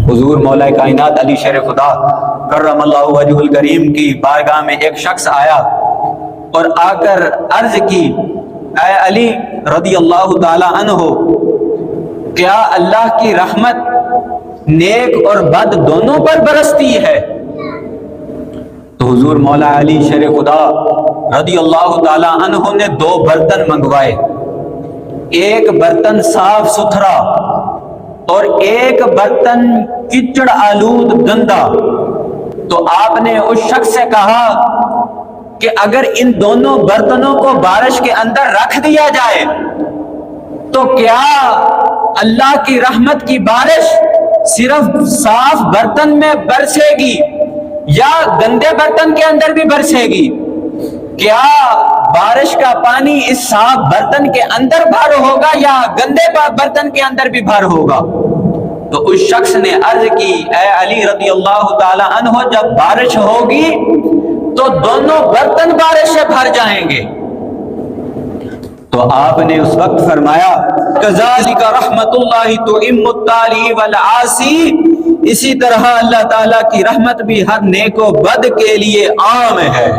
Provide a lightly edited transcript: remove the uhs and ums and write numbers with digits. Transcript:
حضور مولا کائنات علی شیر خدا کرم اللہ وجہ الکریم کی بارگاہ میں ایک شخص آیا اور آ کر عرض کی، اے علی رضی اللہ تعالی عنہ، کیا اللہ کی رحمت نیک اور بد دونوں پر برستی ہے؟ تو حضور مولا علی شیر خدا رضی اللہ تعالی عنہ نے 2 برتن منگوائے، ایک برتن صاف ستھرا اور ایک برتن کچڑ آلود گندا۔ تو آپ نے اس شخص سے کہا کہ اگر ان دونوں برتنوں کو بارش کے اندر رکھ دیا جائے تو کیا اللہ کی رحمت کی بارش صرف صاف برتن میں برسے گی یا گندے برتن کے اندر بھی برسے گی؟ کیا بارش کا پانی اس صاف برتن کے اندر بھر ہوگا یا گندے برتن کے اندر بھی بھر ہوگا؟ تو اس شخص نے عرض کی، اے علی رضی اللہ تعالی عنہ، جب بارش ہوگی تو دونوں برتن بارش سے بھر جائیں گے۔ تو آپ نے اس وقت فرمایا، کذالک رحمت اللہ تؤم الطالی والعاصی، اسی طرح اللہ تعالیٰ کی رحمت بھی ہر نیک و بد کے لیے عام ہے۔